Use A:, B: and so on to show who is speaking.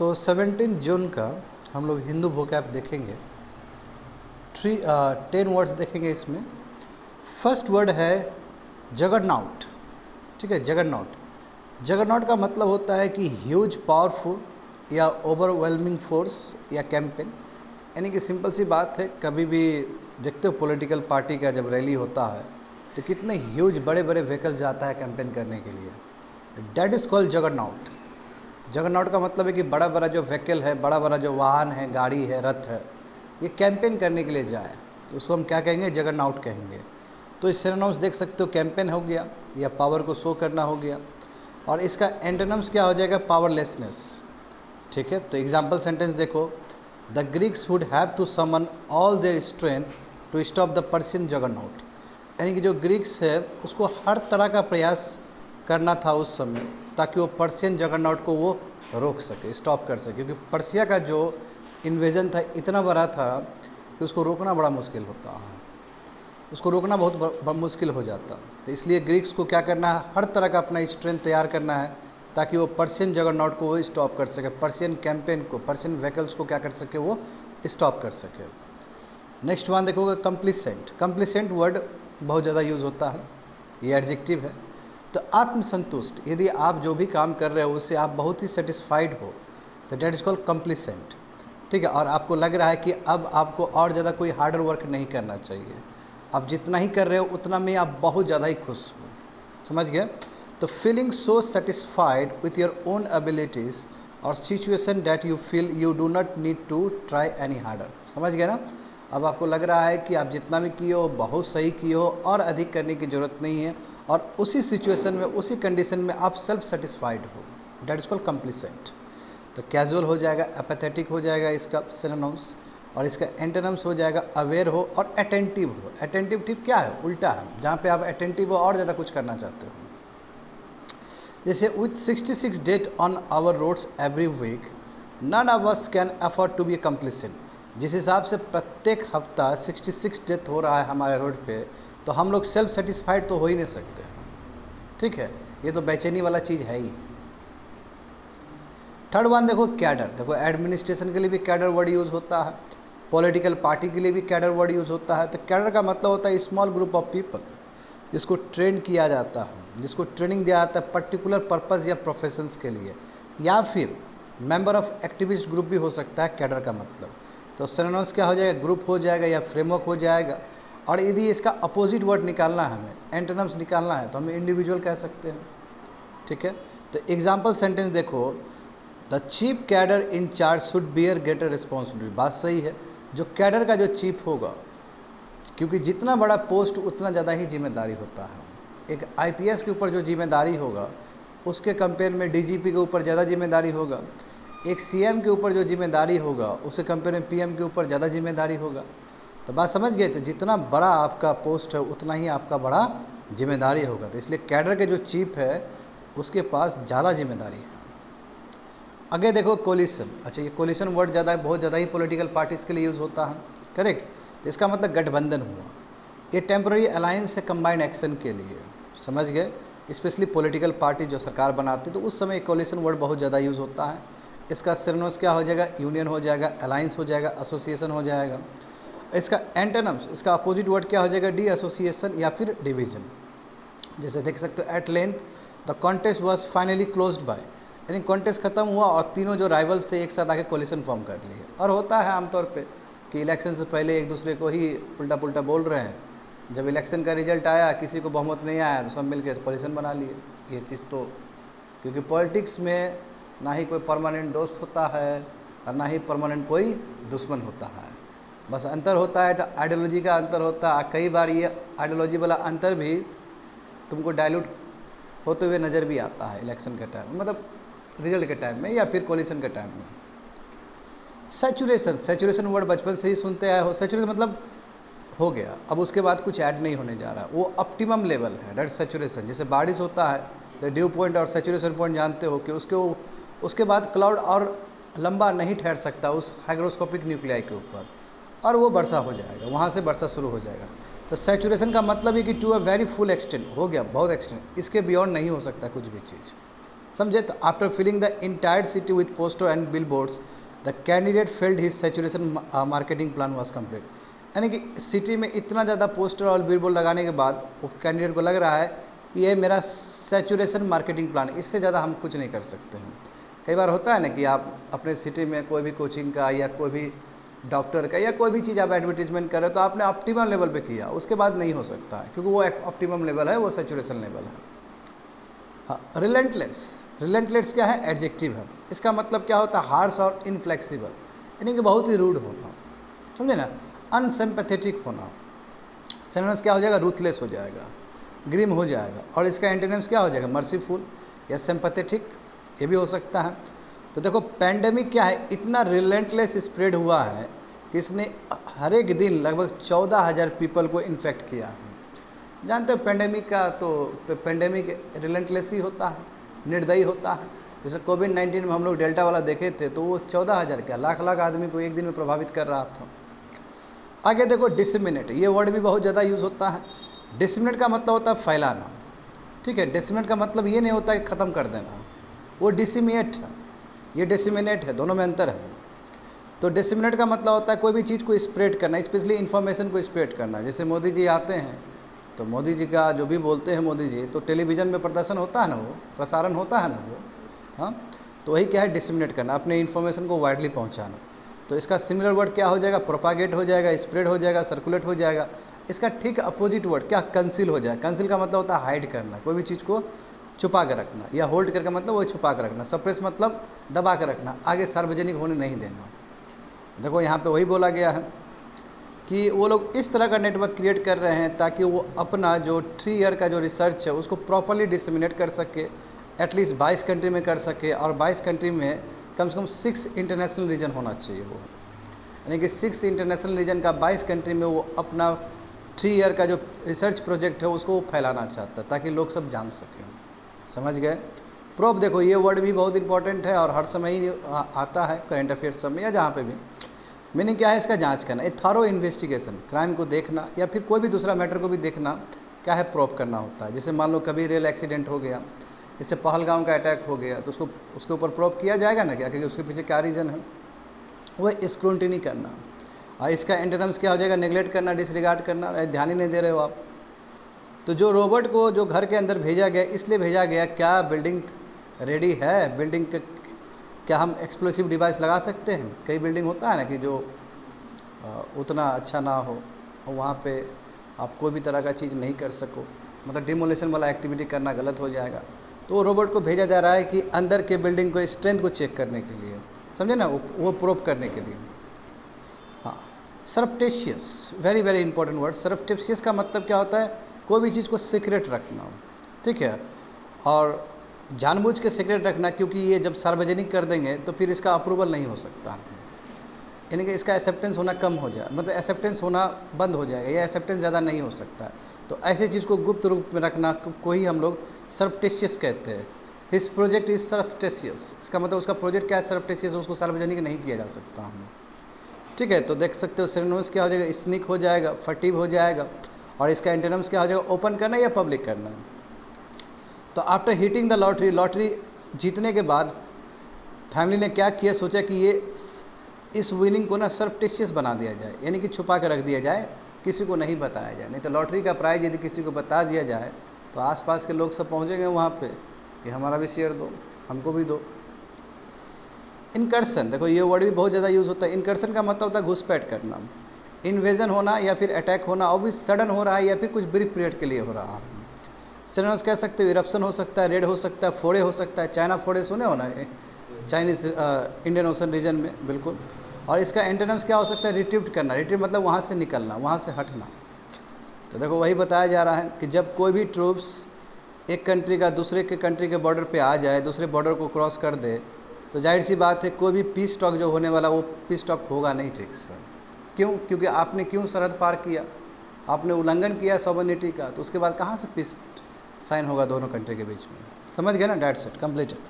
A: तो 17 जून का हम लोग हिंदू वोकैब देखेंगे। 10 वर्ड्स देखेंगे इसमें। फर्स्ट वर्ड है जगरनॉट। ठीक है, जगरनॉट। जगरनॉट का मतलब होता है कि ह्यूज, पावरफुल या ओवरवेलमिंग फोर्स या कैंपेन। यानी कि सिंपल सी बात है, कभी भी देखते हो पॉलिटिकल पार्टी का जब रैली होता है तो कितने ह्यूज बड़े बड़े व्हीकल जाता है कैंपेन करने के लिए। That is called juggernaut. Juggernaut का मतलब है कि बड़ा बड़ा जो व्हीकल है, बड़ा बड़ा जो वाहन है, गाड़ी है, रथ है, ये कैंपेन करने के लिए जाए तो उसको हम क्या कहेंगे? जगरनॉट कहेंगे। तो इस सिनोनिम्स देख सकते हो, कैंपेन हो गया या पावर को शो करना हो गया, और इसका एंटोनिम्स क्या हो जाएगा? पावरलेसनेस। ठीक है, तो एग्जाम्पल सेंटेंस देखो, the Greeks would have to summon all their strength to stop the Persian juggernaut. यानी कि जो ग्रीक्स है उसको हर तरह का प्रयास करना था उस समय ताकि वो पर्शियन जगरनॉट को वो रोक सके, स्टॉप कर सके, क्योंकि पर्शिया का जो इन्वेजन था इतना बड़ा था कि उसको रोकना बड़ा मुश्किल होता है, उसको रोकना बहुत मुश्किल हो जाता। तो इसलिए ग्रीक्स को क्या करना है? हर तरह का अपना स्ट्रेंथ तैयार करना है ताकि वो पर्शियन जगरनॉट को वो स्टॉप कर सके, पर्शियन कैंपेन को, पर्शियन व्हीकल्स को क्या कर सके? वो स्टॉप कर सके। नेक्स्ट वन देखोगे, कंप्लीसेंट। कंप्लीसेंट वर्ड बहुत ज़्यादा यूज़ होता है, ये एडजेक्टिव है। तो आत्मसंतुष्ट, यदि आप जो भी काम कर रहे हो उससे आप बहुत ही सेटिस्फाइड हो तो डेट इज़ कॉल्ड कंप्लीसेंट। ठीक है, और आपको लग रहा है कि अब आपको और ज़्यादा कोई हार्ड वर्क नहीं करना चाहिए, आप जितना ही कर रहे हो उतना में आप बहुत ज़्यादा ही खुश हो। समझ गए? तो feeling so satisfied with your own abilities और situation that you feel you do not need to try any harder. समझ गए ना? अब आपको लग रहा है कि आप जितना भी किए हो बहुत सही किए हो और अधिक करने की ज़रूरत नहीं है, और उसी सिचुएशन में, उसी कंडीशन में आप सेल्फ सेटिस्फाइड हो, डैट इज़ कॉल्ड कंप्लीसेंट। तो कैजुअल हो जाएगा, एपैथेटिक हो जाएगा इसका सिनोनिम्स, और इसका एंटोनिम्स हो जाएगा अवेयर हो और अटेंटिव हो। अटेंटिव टिप क्या है? उल्टा है, जहाँ पे आप अटेंटिव हो और ज़्यादा कुछ करना चाहते हो। जैसे with 66 death on our roads every week none of us can afford to be complacent. जिस हिसाब से प्रत्येक हफ्ता 66 डेथ हो रहा है हमारे रोड पे, तो हम लोग सेल्फ सेटिस्फाइड तो हो ही नहीं सकते। ठीक है, ये तो बेचैनी वाला चीज़ है ही। थर्ड वन देखो, कैडर। देखो, एडमिनिस्ट्रेशन के लिए भी कैडर वर्ड यूज़ होता है, पॉलिटिकल पार्टी के लिए भी कैडर वर्ड यूज़ होता है। तो कैडर का मतलब होता है स्मॉल ग्रुप ऑफ पीपल जिसको ट्रेन किया जाता है, जिसको ट्रेनिंग दिया जाता है पर्टिकुलर पर्पज़ या प्रोफेशंस के लिए, या फिर मेंबर ऑफ एक्टिविस्ट ग्रुप भी हो सकता है कैडर का मतलब। तो सिनोनिम्स क्या हो जाएगा? ग्रुप हो जाएगा या फ्रेमवर्क हो जाएगा। और यदि इसका अपोजिट वर्ड निकालना है, हमें एंटोनिम्स निकालना है, तो हम इंडिविजुअल कह सकते हैं। ठीक है, तो एग्जाम्पल सेंटेंस देखो, the chief cadre in charge should bear greater responsibility. बात सही है, जो कैडर का जो चीफ होगा, क्योंकि जितना बड़ा पोस्ट उतना ज़्यादा ही जिम्मेदारी होता है। एक आईपीएस के ऊपर जो जिम्मेदारी होगा उसके कंपेयर में डीजीपी के ऊपर ज़्यादा जिम्मेदारी होगा। एक सीएम के ऊपर जो जिम्मेदारी होगा उसके कंपेयर में पीएम के ऊपर ज़्यादा जिम्मेदारी होगा। तो बात समझ गए? तो जितना बड़ा आपका पोस्ट है उतना ही आपका बड़ा जिम्मेदारी होगा। तो इसलिए कैडर के जो चीफ है उसके पास ज़्यादा जिम्मेदारी है। आगे देखो, कोलिशन। अच्छा, ये कोलिशन वर्ड बहुत ज़्यादा ही पॉलिटिकल पार्टीज़ के लिए यूज़ होता है। करेक्ट, तो इसका मतलब गठबंधन हुआ। ये टेम्पररी अलायंस है कंबाइंड एक्शन के लिए। समझ गए? स्पेशली पॉलिटिकल पार्टी जो सरकार बनाती, तो उस समय कोलिशन वर्ड बहुत ज़्यादा यूज़ होता है। इसका सिनोनिम्स क्या हो जाएगा? यूनियन हो जाएगा, अलायंस हो जाएगा, एसोसिएशन हो जाएगा। इसका एंटोनिम्स, इसका अपोजिट वर्ड क्या हो जाएगा? डी एसोसिएशन या फिर डिवीजन। जैसे देख सकते हो, at length the contest was finally closed by, यानी कॉन्टेस्ट खत्म हुआ और तीनों जो राइवल्स थे एक साथ आके कोलिशन फॉर्म कर लिए। और होता है आमतौर पे कि इलेक्शन से पहले एक दूसरे को ही उल्टा पुल्टा बोल रहे हैं, जब इलेक्शन का रिजल्ट आया किसी को बहुमत नहीं आया तो सब मिलके कोलिशन बना लिए। ये चीज़ तो, क्योंकि पॉलिटिक्स में ना ही कोई परमानेंट दोस्त होता है और ना ही परमानेंट कोई दुश्मन होता है, बस अंतर होता है आइडियोलॉजी का अंतर होता है। कई बार ये आइडियोलॉजी वाला अंतर भी तुमको डाइल्यूट होते हुए नज़र भी आता है इलेक्शन के टाइम, मतलब रिजल्ट के टाइम में या फिर कोलिशन के टाइम में। सैचुरेशन, सैचुरेशन वर्ड बचपन से ही सुनते आए हो। सैचुरेशन मतलब हो गया, अब उसके बाद कुछ ऐड नहीं होने जा रहा, वो ऑप्टिमम लेवल है, डेट सैचुरेशन। जैसे बारिश होता है तो ड्यू पॉइंट और सैचुरेशन पॉइंट जानते हो कि उसके बाद क्लाउड और लंबा नहीं ठहर सकता उस हाइग्रोस्कोपिक न्यूक्लियाई के ऊपर, और वो वर्षा हो जाएगा, वहाँ से वर्षा शुरू हो जाएगा। तो सैचुरेशन का मतलब है कि to a very full extent, हो गया बहुत एक्सटेंट, इसके बियॉन्ड नहीं हो सकता कुछ भी चीज़। समझे। तो after filling the entire city with poster and billboards the candidate failed his saturation marketing plan was complete. यानी कि सिटी में इतना ज़्यादा पोस्टर और बिल बोर्ड लगाने के बाद वो कैंडिडेट को लग रहा है कि ये मेरा सैचुरेशन मार्केटिंग प्लान, इससे ज़्यादा हम कुछ नहीं कर सकते हैं। कई बार होता है ना कि आप अपने सिटी में कोई भी कोचिंग का या कोई भी डॉक्टर का या कोई भी चीज़ आप एडवर्टीजमेंट कर रहे हो तो आपने ऑप्टिमम लेवल पे किया, उसके बाद नहीं हो सकता है क्योंकि वो एक ऑप्टिमम लेवल है, वो सैचुरेशन लेवल है। हाँ, रिलेंटलेस क्या है? एडजेक्टिव है। इसका मतलब क्या होता है? हार्श और इनफ्लेक्सिबल, यानी कि बहुत ही रूड होना, समझे ना। अनसिम्पैथेटिक होना। सिनोनिम्स क्या हो जाएगा? रूथलेस हो जाएगा, ग्रिम हो जाएगा। और इसका एंटोनिम्स क्या हो जाएगा? मर्सीफुल या सिंपैथेटिक, ये भी हो सकता है। तो देखो पैंडेमिक क्या है? इतना रिलेंटलेस स्प्रेड हुआ है कि इसने हर एक दिन लगभग 14,000 पीपल को इन्फेक्ट किया है। जानते हो पैंडेमिक का, तो पैंडेमिक रिलेंटलेस ही होता है, निर्दयी होता है। जैसे कोविड-19 में हम लोग डेल्टा वाला देखे थे तो वो 14,000 क्या लाख आदमी को एक दिन में प्रभावित कर रहा था। आगे देखो डिसमिनेट, ये वर्ड भी बहुत ज़्यादा यूज़ होता है। डिसमिनेट का मतलब होता है फैलाना, ठीक है। डिसमिनेट का मतलब ये नहीं होता कि ख़त्म कर देना, वो डिसिमिएट है, ये डिसिमिनेट है, दोनों में अंतर है। तो डिसिमिनेट का मतलब होता है कोई भी चीज़ को स्प्रेड करना, स्पेशली इन्फॉर्मेशन को स्प्रेड करना। जैसे मोदी जी आते हैं तो मोदी जी का जो भी बोलते हैं मोदी जी, तो टेलीविज़न में प्रदर्शन होता है ना, वो प्रसारण होता है ना वो, हाँ। तो वही क्या है? डिसमिनेट करना, अपने इन्फॉर्मेशन को वाइडली पहुँचाना। तो इसका सिमिलर वर्ड क्या हो जाएगा? प्रोपागेट हो जाएगा, स्प्रेड हो जाएगा, सर्कुलेट हो जाएगा। इसका ठीक अपोजिट वर्ड क्या? कंसील हो जाएगा। कंसील का मतलब होता है हाइड करना, कोई भी चीज़ को छुपा कर रखना, या होल्ड करके मतलब वो छुपा कर रखना। सप्रेस मतलब दबा कर रखना, आगे सार्वजनिक होने नहीं देना। देखो यहाँ पे वही बोला गया है कि वो लोग इस तरह का नेटवर्क क्रिएट कर रहे हैं ताकि वो अपना जो 3 ईयर का जो रिसर्च है उसको प्रॉपरली डिसमिनेट कर सके, एटलीस्ट 22 कंट्री में कर सके। और 22 कंट्री में कम से कम 6 इंटरनेशनल रीजन होना चाहिए वो, यानी कि 6 इंटरनेशनल रीजन का 22 कंट्री में वो अपना 3 ईयर का जो रिसर्च प्रोजेक्ट है उसको वो फैलाना चाहता है ताकि लोग सब जान सकें। समझ गए? प्रोब देखो ये वर्ड भी बहुत इंपॉर्टेंट है और हर समय ही आता है करेंट अफेयर्स सब में या जहाँ पे भी। मीनिंग क्या है इसका? जांच करना, ए थॉरो इन्वेस्टिगेशन, क्राइम को देखना या फिर कोई भी दूसरा मैटर को भी देखना, क्या है? प्रोब करना होता है। जैसे मान लो कभी रेल एक्सीडेंट हो गया, जैसे पहलगाम का अटैक हो गया, तो उसके ऊपर प्रोब किया जाएगा ना क्या, क्योंकि उसके पीछे क्या रीज़न है, वो स्क्रूटिनी करना। और इसका एंटोनिम्स क्या हो जाएगा? नेगलेक्ट करना, डिसरिगार्ड करना, ध्यान ही नहीं दे रहे हो आप। तो जो रोबोट को जो घर के अंदर भेजा गया, इसलिए भेजा गया, क्या बिल्डिंग रेडी है? बिल्डिंग के क्या हम एक्सप्लोसिव डिवाइस लगा सकते हैं? कई बिल्डिंग होता है ना कि जो उतना अच्छा ना हो और वहाँ पे आप कोई भी तरह का चीज़ नहीं कर सको, मतलब डिमोलेशन वाला एक्टिविटी करना गलत हो जाएगा। तो रोबोट को भेजा जा रहा है कि अंदर के बिल्डिंग को स्ट्रेंथ को चेक करने के लिए, समझे ना, वो प्रूव करने के लिए। हाँ, सरप्टेशियस, वेरी वेरी इंपॉर्टेंट वर्ड। सरप्टेशियस का मतलब क्या होता है? कोई भी चीज़ को सीक्रेट रखना, ठीक है, और जानबूझ के सीक्रेट रखना, क्योंकि ये जब सार्वजनिक कर देंगे तो फिर इसका अप्रूवल नहीं हो सकता, यानी कि इसका एक्सेप्टेंस होना कम हो जाए, मतलब एक्सेप्टेंस होना बंद हो जाएगा, या एक्सेप्टेंस ज़्यादा नहीं हो सकता है। तो ऐसी चीज़ को गुप्त रूप में रखना को ही हम लोग सरप्टेशियस कहते हैं। हिस प्रोजेक्ट इज सरप्टेशियस, इसका मतलब उसका प्रोजेक्ट क्या है? सरप्टेशियस, उसको सार्वजनिक नहीं किया जा सकता हम, ठीक है। तो देख सकते हो सिनोनिम्स क्या हो जाएगा? स्नीक हो जाएगा, फटीव हो जाएगा, और इसका एंटोनिम्स क्या हो जाएगा? ओपन करना या पब्लिक करना। तो after hitting the lottery, lottery जीतने के बाद फैमिली ने क्या किया? सोचा कि ये इस विनिंग को ना सरप्टेशियस बना दिया जाए, यानी कि छुपा कर रख दिया जाए, किसी को नहीं बताया जाए। नहीं तो लॉटरी का प्राइज़ यदि किसी को बता दिया जाए तो आसपास के लोग सब पहुंचेंगे वहाँ पे कि हमारा भी शेयर दो, हमको भी दो। इनकर्सन, देखो ये वर्ड भी बहुत ज़्यादा यूज़ होता है। इनकर्सन का मतलब होता है घुसपैठ करना, इन्वेजन होना या फिर अटैक होना, और भी सडन हो रहा है या फिर कुछ ब्रीफ पीरियड के लिए हो रहा है। सिनोनिम्स कह सकते हो, इरप्शन हो सकता है, रेड हो सकता है, फोड़े हो सकता है। चाइना फोड़े सुने हो ना, चाइनीज़ इंडियन ओशन रीजन में, बिल्कुल। और इसका एंटोनिम्स क्या हो सकता है? रिट्रीव करना, रिट्रीव मतलब वहाँ से निकलना, वहाँ से हटना। तो देखो वही बताया जा रहा है कि जब कोई भी ट्रूप्स एक कंट्री का दूसरे के कंट्री के बॉर्डर पे आ जाए, दूसरे बॉर्डर को क्रॉस कर दे, तो जाहिर सी बात है कोई भी पीस टॉक जो होने वाला वो पीस टॉक होगा नहीं ठीक से। क्यों? क्योंकि आपने क्यों सरहद पार किया? आपने उल्लंघन किया सॉवरेनिटी का, तो उसके बाद कहाँ से पीस साइन होगा दोनों कंट्री के बीच में? समझ गए ना? That's it, completed.